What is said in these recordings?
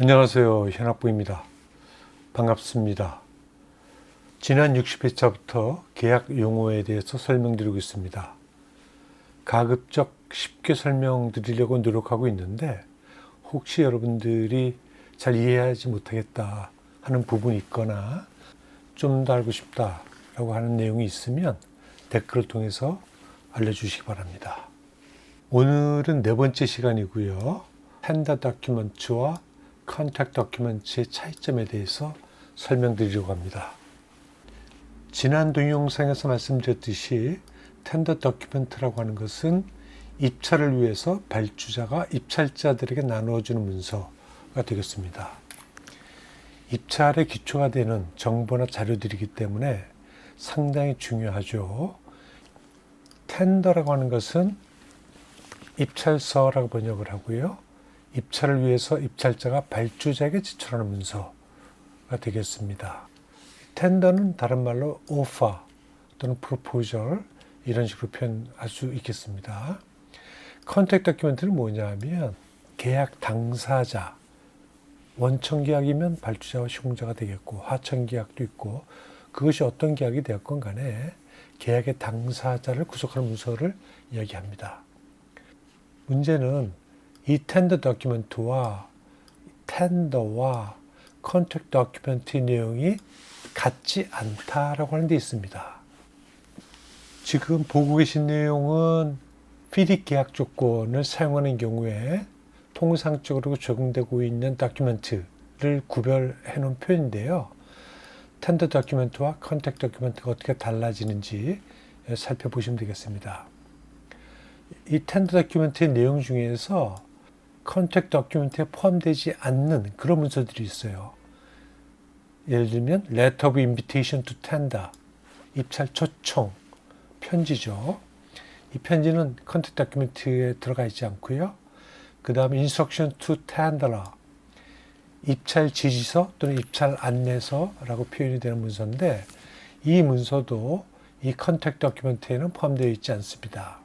안녕하세요. 현학부입니다. 반갑습니다. 지난 60회차부터 계약 용어에 대해서 설명드리고 있습니다. 가급적 쉽게 설명드리려고 노력하고 있는데 혹시 여러분들이 잘 이해하지 못하겠다 하는 부분이 있거나 좀 더 알고 싶다라고 하는 내용이 있으면 댓글을 통해서 알려주시기 바랍니다. 오늘은 네 번째 시간이고요. 텐더 다큐먼트와 컨택트 다큐먼트의 차이점에 대해서 설명드리려고 합니다. 지난 동영상에서 말씀드렸듯이 텐더 다큐먼트라고 하는 것은 입찰을 위해서 발주자가 입찰자들에게 나누어주는 문서가 되겠습니다. 입찰의 기초가 되는 정보나 자료들이기 때문에 상당히 중요하죠. 텐더라고 하는 것은 입찰서라고 번역을 하고요. 입찰을 위해서 입찰자가 발주자에게 제출하는 문서가 되겠습니다. 텐더는 다른 말로 오퍼 또는 프로포절 이런 식으로 표현할 수 있겠습니다. 컨택트 다큐멘트는 뭐냐 하면 계약 당사자, 원청계약이면 발주자와 시공자가 되겠고 하청계약도 있고 그것이 어떤 계약이 되었건 간에 계약의 당사자를 구속하는 문서를 이야기합니다. 문제는 이 텐더 다큐멘트와 텐더와 컨택트 다큐멘트의 내용이 같지 않다라고 하는 데 있습니다. 지금 보고 계신 내용은 FDIC 계약 조건을 사용하는 경우에 통상적으로 적용되고 있는 다큐멘트를 구별해 놓은 표현인데요. 텐더 다큐멘트와 컨택트 다큐멘트가 어떻게 달라지는지 살펴보시면 되겠습니다. 이 텐더 다큐멘트의 내용 중에서 컨택트 다큐멘트에 포함되지 않는 그런 문서들이 있어요. 예를 들면 Letter of Invitation to Tender, 입찰 초청, 편지죠. 이 편지는 컨택트 다큐멘트에 들어가 있지 않고요. 그 다음에 Instruction to Tenderer, 입찰 지시서 또는 입찰 안내서라고 표현이 되는 문서인데 이 문서도 이 컨택트 다큐멘트에는 포함되어 있지 않습니다.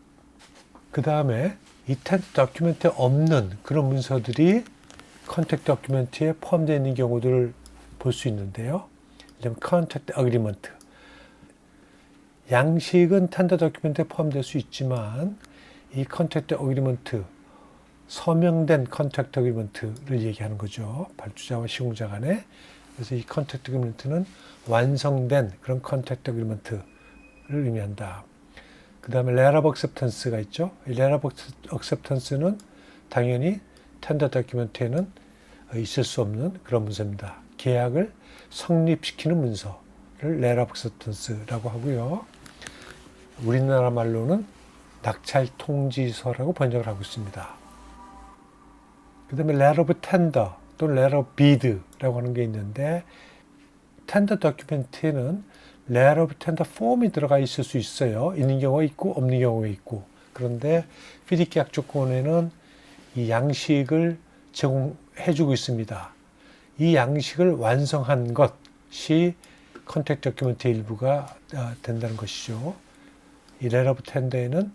그 다음에 이 텐더 다큐멘트에 없는 그런 문서들이 컨택트 다큐멘트에 포함되어 있는 경우들을 볼 수 있는데요. 예를 들면 컨택트 어그리먼트. 양식은 텐더 다큐멘트에 포함될 수 있지만 이 컨택트 어그리먼트, 서명된 컨택트 어그리먼트를 얘기하는 거죠. 발주자와 시공자 간에. 그래서 이 컨택트 어그리먼트는 완성된 그런 컨택트 어그리먼트를 의미한다. 그 다음에 letter of acceptance가 있죠. 이 letter of acceptance는 당연히 텐더 다큐멘트에는 있을 수 없는 그런 문서입니다. 계약을 성립시키는 문서를 letter of acceptance라고 하고요. 우리나라 말로는 낙찰 통지서라고 번역을 하고 있습니다. 그 다음에 letter of tender 또는 letter of bid라고 하는 게 있는데 텐더 다큐멘트에는 letter of tender 폼이 들어가 있을 수 있어요. 있는 경우가 있고 없는 경우가 있고. 그런데 FDIC 계약 조건에는 이 양식을 제공해주고 있습니다. 이 양식을 완성한 것이 컨택트 다큐멘트의 일부가 된다는 것이죠. 이 letter of tender에는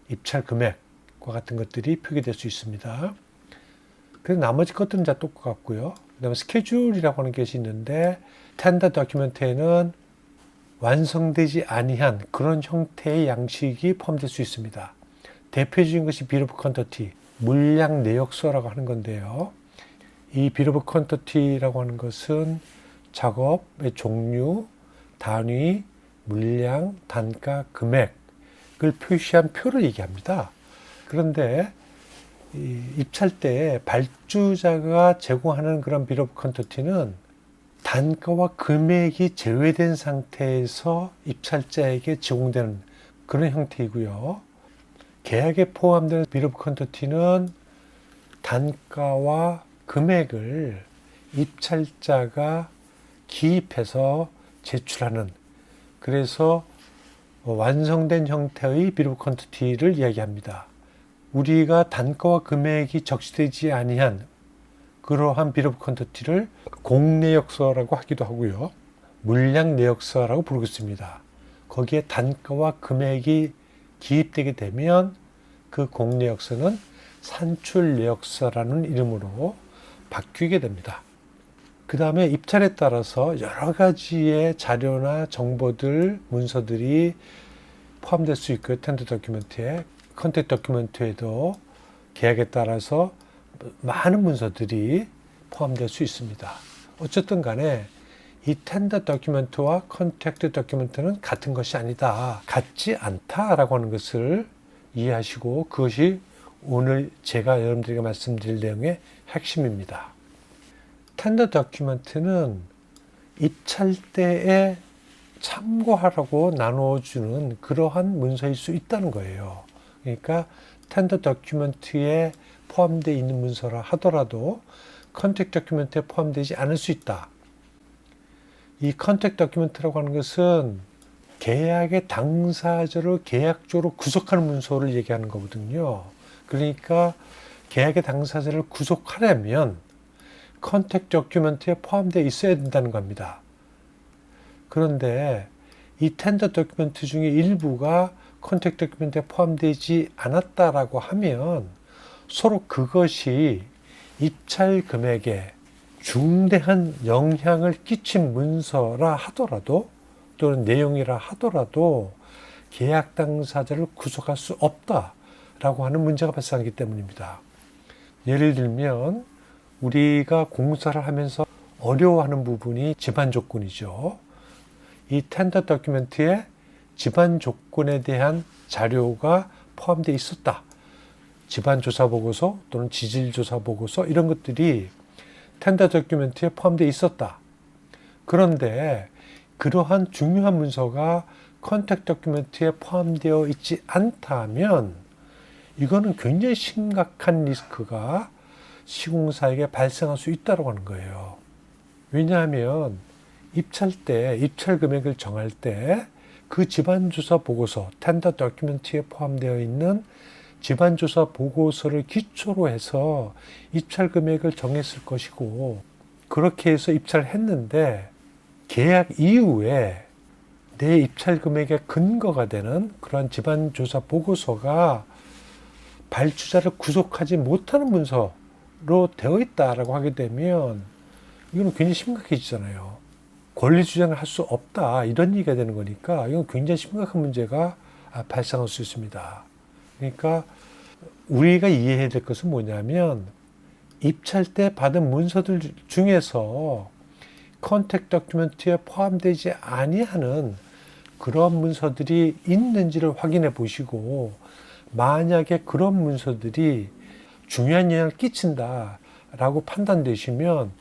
입찰 금액과 같은 것들이 표기될 수 있습니다. 그래서 나머지 것들은 다 똑같고요. 그 다음에 스케줄이라고 하는 것이 있는데 텐더 다큐멘트에는 완성되지 아니한 그런 형태의 양식이 포함될 수 있습니다. 대표적인 것이 비ll of quantity, 물량 내역서라고 하는 건데요. 이 bill of quantity라고 하는 것은 작업의 종류, 단위, 물량, 단가, 금액을 표시한 표를 얘기합니다. 그런데 입찰 때 발주자가 제공하는 그런 bill of quantity는 단가와 금액이 제외된 상태에서 입찰자에게 제공되는 그런 형태이고요. 계약에 포함된 bill of quantity는 단가와 금액을 입찰자가 기입해서 제출하는, 그래서 완성된 형태의 bill of quantity를 이야기합니다. 우리가 단가와 금액이 적시되지 아니한 그러한 bill of quantity를 공내역서라고 하기도 하고요. 물량 내역서라고 부르겠습니다. 거기에 단가와 금액이 기입되게 되면 그 공내역서는 산출 내역서라는 이름으로 바뀌게 됩니다. 그 다음에 입찰에 따라서 여러 가지의 자료나 정보들, 문서들이 포함될 수 있고요. 텐더 도큐멘트에, 컨택트 도큐멘트에도 계약에 따라서 많은 문서들이 포함될 수 있습니다. 어쨌든 간에 이 텐더 도큐멘트와 컨택트 도큐멘트는 같은 것이 아니다. 같지 않다라고 하는 것을 이해하시고 그것이 오늘 제가 여러분들에게 말씀드릴 내용의 핵심입니다. 텐더 도큐멘트는 입찰 때에 참고하라고 나눠주는 그러한 문서일 수 있다는 거예요. 그러니까 텐더 도큐멘트에 포함되어 있는 문서라 하더라도 컨택트 도큐멘트에 포함되지 않을 수 있다. 이 컨택트 도큐멘트라고 하는 것은 계약의 당사자를 계약적으로 구속하는 문서를 얘기하는 거거든요. 그러니까 계약의 당사자를 구속하려면 컨택트 도큐멘트에 포함되어 있어야 된다는 겁니다. 그런데 이 텐더 도큐멘트 중에 일부가 컨택트 도큐멘트에 포함되지 않았다라고 하면 서로 그것이 입찰 금액에 중대한 영향을 끼친 문서라 하더라도 또는 내용이라 하더라도 계약 당사자를 구속할 수 없다라고 하는 문제가 발생하기 때문입니다. 예를 들면 우리가 공사를 하면서 어려워하는 부분이 집안 조건이죠. 이 텐더 도큐멘트에 집안 조건에 대한 자료가 포함되어 있었다. 집안 조사 보고서 또는 지질 조사 보고서 이런 것들이 텐더 도큐멘트에 포함되어 있었다. 그런데 그러한 중요한 문서가 컨택트 도큐멘트에 포함되어 있지 않다면 이거는 굉장히 심각한 리스크가 시공사에게 발생할 수 있다고 하는 거예요. 왜냐하면 입찰 금액을 정할 때 그 집안조사 보고서, 텐더 도큐멘트에 포함되어 있는 집안조사 보고서를 기초로 해서 입찰 금액을 정했을 것이고, 그렇게 해서 입찰을 했는데 계약 이후에 내 입찰 금액의 근거가 되는 그러한 집안조사 보고서가 발주자를 구속하지 못하는 문서로 되어 있다라고 하게 되면 이거는 굉장히 심각해지잖아요. 권리 주장을 할 수 없다 이런 얘기가 되는 거니까 이건 굉장히 심각한 문제가 발생할 수 있습니다. 그러니까 우리가 이해해야 될 것은 뭐냐면 입찰 때 받은 문서들 중에서 컨택트 도큐멘트에 포함되지 아니하는 그런 문서들이 있는지를 확인해 보시고, 만약에 그런 문서들이 중요한 영향을 끼친다라고 판단되시면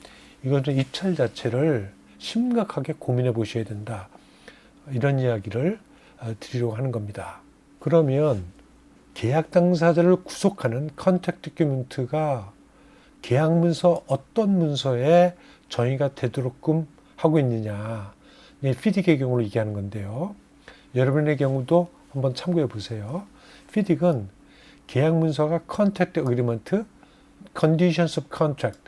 이거는 입찰 자체를 심각하게 고민해 보셔야 된다. 이런 이야기를 드리려고 하는 겁니다. 그러면 계약 당사자를 구속하는 컨택트 도큐멘트가 계약 문서 어떤 문서에 정의가 되도록끔 하고 있느냐, FIDIC의 경우를 얘기하는 건데요. 여러분의 경우도 한번 참고해 보세요. FIDIC은 계약 문서가 Contract Agreement, Conditions of Contract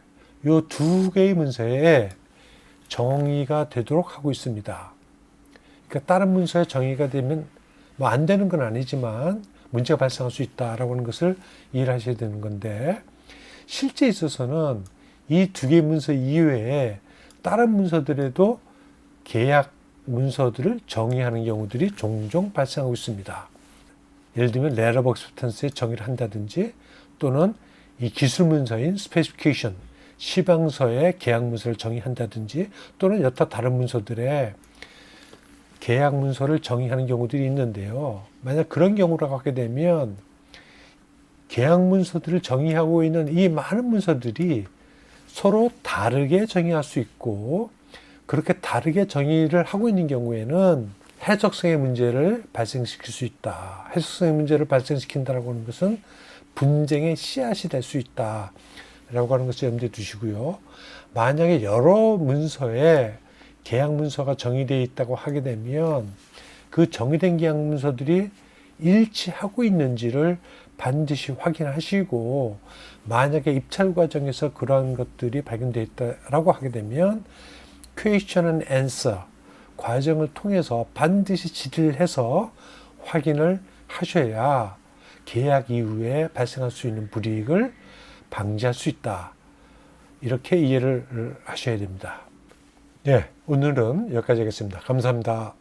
이 두 개의 문서에 정의가 되도록 하고 있습니다. 그러니까 다른 문서에 정의가 되면 뭐 안 되는 건 아니지만 문제가 발생할 수 있다라고 하는 것을 이해를 하셔야 되는 건데, 실제 있어서는 이 두 개의 문서 이외에 다른 문서들에도 계약 문서들을 정의하는 경우들이 종종 발생하고 있습니다. 예를 들면 Letter of Acceptance에 정의를 한다든지, 또는 이 기술 문서인 Specification, 시방서의 계약 문서를 정의한다든지, 또는 여타 다른 문서들의 계약 문서를 정의하는 경우들이 있는데요. 만약 그런 경우라고 하게 되면 계약 문서들을 정의하고 있는 이 많은 문서들이 서로 다르게 정의할 수 있고, 그렇게 다르게 정의를 하고 있는 경우에는 해석성의 문제를 발생시킬 수 있다. 해석성의 문제를 발생시킨다고 하는 것은 분쟁의 씨앗이 될 수 있다 라고 하는 것을 염두에 두시고요. 만약에 여러 문서에 계약 문서가 정의되어 있다고 하게 되면 그 정의된 계약 문서들이 일치하고 있는지를 반드시 확인하시고, 만약에 입찰 과정에서 그러한 것들이 발견되어 있다라고 하게 되면 Question and Answer 과정을 통해서 반드시 질의를 해서 확인을 하셔야 계약 이후에 발생할 수 있는 불이익을 방지할 수 있다. 이렇게 이해를 하셔야 됩니다. 예, 오늘은 여기까지 하겠습니다. 감사합니다.